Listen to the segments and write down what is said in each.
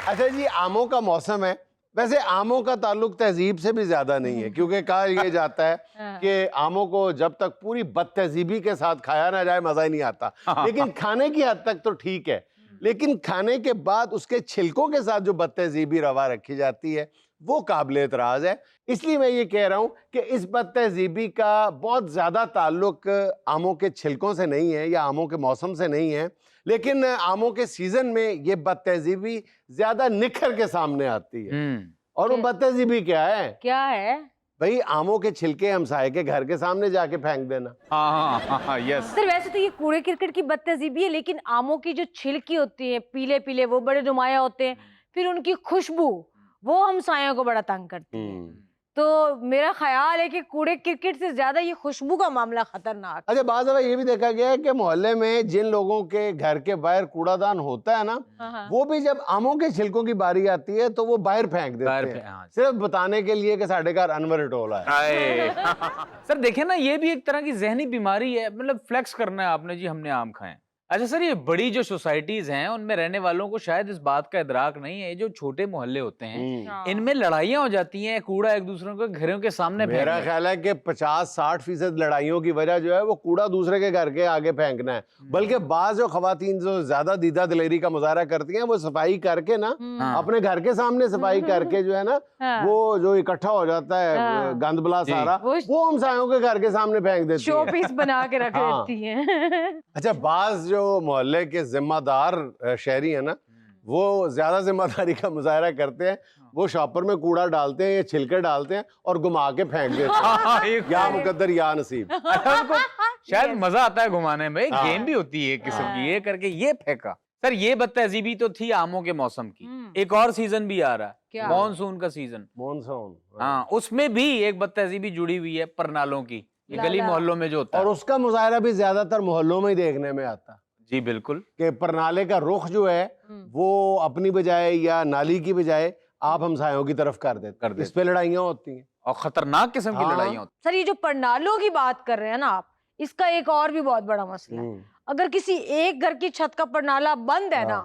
अच्छा जी, आमों का मौसम है। वैसे आमों का ताल्लुक तहजीब से भी ज्यादा नहीं है, क्योंकि कहा यह जाता है कि आमों को जब तक पूरी बदतहजीबी के साथ खाया ना जाए मजा ही नहीं आता। लेकिन खाने की हद तक तो ठीक है, लेकिन खाने के बाद उसके छिलकों के साथ जो बदतहजीबी रवा रखी जाती है वो काबिल एतराज है। इसलिए मैं ये कह रहा हूं कि इस बदतहजीबी का बहुत ज्यादा ताल्लुक आमों के छिलकों से नहीं है या आमों के मौसम से नहीं है, लेकिन आमों के सीजन में ये बदतहजीबी ज्यादा निखर के सामने आती है। और वो बदतहजीबी क्या है? भाई, आमों के छिलके हमसाये के घर के सामने जाके फेंक देना। हाँ, यस सर, वैसे तो ये कूड़े करकट की बदतहजीबी है, लेकिन आमों की जो छिलकी होती है पीले पीले, वो बड़े नुमाया होते हैं, फिर उनकी खुशबू वो हमसायों को बड़ा तंग करती है। तो मेरा ख्याल है कि कूड़े क्रिकेट से ज्यादा ये खुशबू का मामला खतरनाक। अच्छा, बात है ये भी देखा गया है कि मोहल्ले में जिन लोगों के घर के बाहर कूड़ादान होता है ना, वो भी जब आमों के छिलकों की बारी आती है तो वो बाहर फेंक देते हैं, सिर्फ बताने के लिए कि साढ़े घर अनवर टोला है। सर देखिए ना, ये भी एक तरह की जहनी बीमारी है, मतलब फ्लेक्स करना है आपने जी हमने आम खाए। अच्छा सर, ये बड़ी जो सोसाइटीज हैं उनमें रहने वालों को शायद इस बात का इदराक नहीं है। जो छोटे मोहल्ले होते हैं इनमें लड़ाइयाँ हो जाती हैं, कूड़ा एक दूसरे के घरों के सामने। मेरा ख्याल है कि 50-60% लड़ाइयों की वजह जो है वो कूड़ा दूसरे के घर के आगे फेंकना है। बल्कि बाज जो खवातीन जो ज्यादा दीदा दिलेरी का मुजाहरा करती हैं, वो सफाई करके ना अपने घर के सामने सफाई करके जो है ना वो जो इकट्ठा हो जाता है गंदबला सारा, वो हमसायों के घर के सामने फेंक देती है, शो पीस बना के रख देती हैं। अच्छा, बाज जो मोहल्ले के जिम्मेदार शहरी है ना, वो ज्यादा जिम्मेदारी का मुजाहरा करते हैं। वो शॉपर में कूड़ा डालते हैं या छिलके डालते हैं और घुमा के फेंक देते हैं। या मुकद्दर या नसीब। उनको शायद मजा आता है घुमाने में, गेम भी होती है किस्म की, ये करके ये फेंका। सर ये बदतहजीबी तो थी आमों के मौसम की। एक और सीजन भी आ रहा है, मॉनसून का सीजन। मॉनसून, हाँ, उसमें भी एक बदतहजीबी जुड़ी हुई है, परनालों की, गली मोहल्लों में जो होता है। और उसका मुजाहरा भी ज्यादातर मोहल्लों में ही देखने में आता। जी बिल्कुल, कि परनाले का रुख जो है वो अपनी बजाय या नाली की बजाय आप हमसायों की तरफ कर देते। इस पे लड़ाइयाँ होती हैं और खतरनाक किस्म की लड़ाइयाँ होती हैं। सर, ये जो परनालों की बात कर रहे हैं ना आप, इसका एक और भी बहुत बड़ा मसला है। अगर किसी एक घर की छत का परनाला बंद है ना,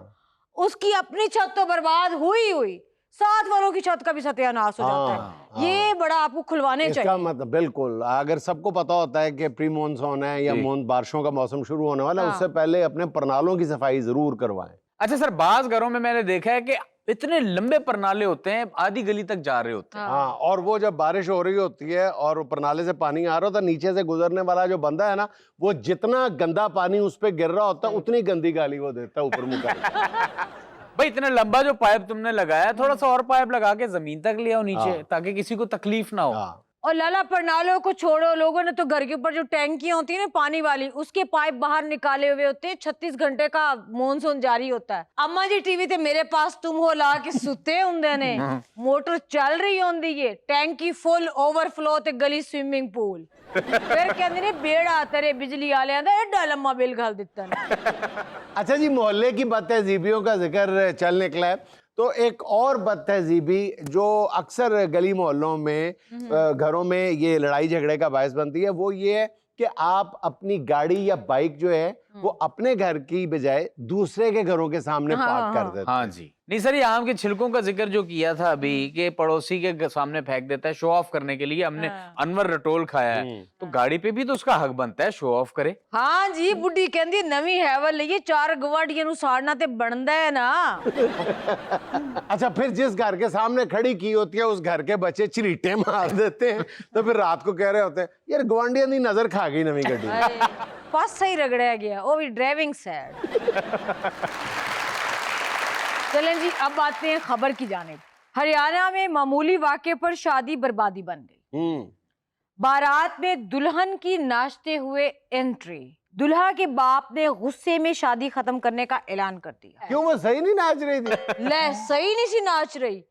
उसकी अपनी छत तो बर्बाद हुई, साथ वालों की छत का भी सत्यानाश हो जाता है। ये बड़ा आपको खुलवाने चाहिए। इसका मतलब बिल्कुल, अगर सबको पता होता है कि प्री मॉनसून है या बारिशों का मौसम शुरू होने वाला है, उससे पहले अपने परनालों की सफाई जरूर करवाएं। अच्छा सर, बाज घरों में मैंने देखा है कि इतने लंबे परनाले होते हैं, आधी गली तक जा रहे होते हैं। हाँ, और वो जब बारिश हो रही होती है और परनाले से पानी आ रहा होता है, नीचे से गुजरने वाला जो बंदा है ना, वो जितना गंदा पानी उस पे गिर रहा होता है उतनी गंदी गाली वो देता है ऊपर मुंह करके। भाई इतना लंबा जो पाइप तुमने लगाया, थोड़ा सा और पाइप लगा के जमीन तक ले आओ नीचे, ताकि किसी को तकलीफ ना हो। और लाला, परनालों को छोड़ो, लोगों ने तो घर के ऊपर जो टैंकियां होती है ना पानी वाली, उसके पाइप बाहर निकाले हुए होते हैं। 36 घंटे का मॉनसून जारी होता है। अम्मा जी टीवी ते मेरे पास तुम हो ला के सुते हुंदे ने, मोटर चल रही होंदी है, टैंकी फुल ओवरफ्लो ते गली स्विमिंग पूल। फिर कहंदे ने बेड़ा तेरे बिजली वालियां दा एडा लम्मा बिल घल दिता ने। अच्छा जी, मोहल्ले की बदतहजीबियों का जिक्र चल निकला है, तो एक और बदतहजीबी जो अक्सर गली मोहल्लों में घरों में ये लड़ाई झगड़े का बायस बनती है, वो ये है कि आप अपनी गाड़ी या बाइक जो है वो अपने घर की बजाय दूसरे के घरों के सामने पार्क कर देते हैं। हाँ जी, नहीं सर, ये आम के छिलकों का जिक्र जो किया था अभी कि पड़ोसी के सामने फेंक देता है शो ऑफ करने के लिए, हमने अनवर रटोल खाया है, तो गाड़ी पे भी तो उसका हक बनता है शो ऑफ करे। हाँ जी, बुढ़ी कहंदी नवी हैवल लिए 4 गवाड़ियां नु साड़ना ते बनदा है ना। अच्छा, फिर जिस घर के सामने खड़ी की होती है उस घर के बच्चे चिरीटे मार देते हैं, तो फिर रात को कह रहे होते हैं यार गवांडियां दी नजर खा गई नवी गड्डी। पास सही रगड़ाया गया, वो भी ड्राइविंग साइड। चलें जी, अब आते हैं खबर की जानिब। हरियाणा में मामूली वाक़े पर शादी बर्बादी बन गई। बारात में दुल्हन की नाचते हुए एंट्री, दुल्हा के बाप ने गुस्से में शादी खत्म करने का ऐलान कर दिया। क्यों, वो सही नहीं नाच रही थी? ले सही नहीं सी नाच रही,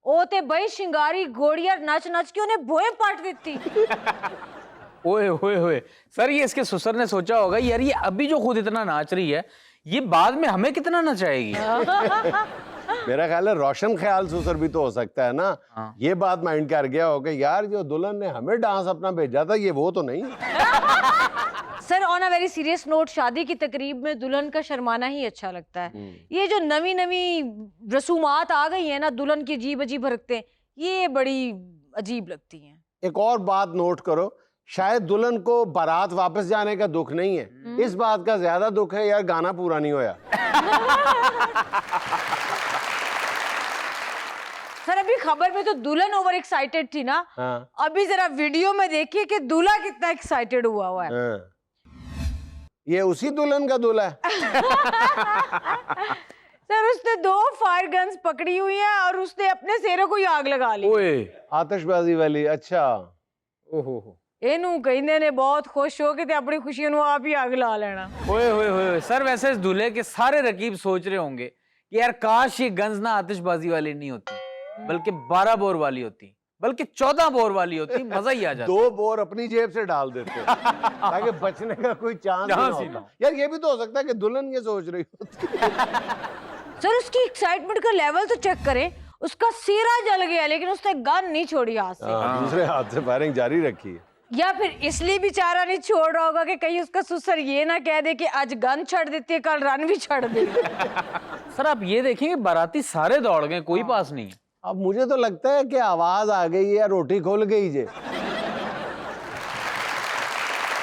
ओ ते बई शिंगारी घोड़िया नच नच के उन्हें भोए पाट देती। ओए होए होए, सर ये इसके ससुर ने सोचा होगा यार ये अभी जो खुद इतना नाच रही है, ये बाद में हमें कितना नचाएगी। मेरा ख्याल है रोशन ख्याल ससुर भी तो हो सकता है ना। ये बात माइंड कर गया होगा यार जो दुल्हन ने हमें डांस अपना भेजा था ये वो तो नहीं। Sir on a very serious note, शादी की तकरीब में दुल्हन का शर्माना ही अच्छा लगता है। ये जो नवी नवी रसूमात आ गई है ना, दुल्हन की अजीब अजीब हरकतें, ये बड़ी अजीब लगती हैं। एक और बात नोट करो, शायद दुल्हन को बारात वापस जाने का दुख नहीं है, इस बात का ज्यादा दुख है यार गाना पूरा नहीं होया। सर अभी खबर में तो दुल्हन ओवर एक्साइटेड थी ना, हाँ। अभी जरा वीडियो में देखिए कि दूल्हा कितना एक्साइटेड हुआ है। हाँ। ये उसी दुल्हन का दूल्हा है। सर उसने 2 फायर गन्स पकड़ी हुई हैं और उसने अपने सेरे को ही आग लगा ली। ओए आतिशबाजी वाली, अच्छा। ओहो ਇਹਨੂੰ ਕਹਿੰਦੇ ਨੇ बहुत खुश हो के ते अपनी खुशियों ਨੂੰ आप ही आग ला लेना। ओए ओए ओए सर, वैसे इस दूल्हे के सारे रकीब सोच रहे होंगे कि यार काश ये गंज ना आतिशबाजी वाली नहीं होती, बल्कि 12 बोर वाली होती, बल्कि 14 बोर वाली होती, मजा ही आ जाता। 2 बोर अपनी जेब से डाल देते ताकि बचने का कोई चांस ही ना होता। यार ये भी तो हो सकता है कि दुल्हन ये सोच रही होती। सर उसकी एक्साइटमेंट का लेवल तो चेक करें, उसका सिरा जल गया लेकिन उसने गन नहीं छोड़ी हाथ से। दूसरे हाथ से फायरिंग जारी रखी है। या फिर इसलिए बेचारा नहीं छोड़ रहा होगा कि कहीं उसका ससुर ये ना कह दे कि आज गन छड़ देती है, कल रन भी छड़ देगी। सर आप ये देखेंगे बाराती सारे दौड़ गए, कोई पास नहीं है। अब मुझे तो लगता है कि आवाज आ गई है या रोटी खोल गई जे।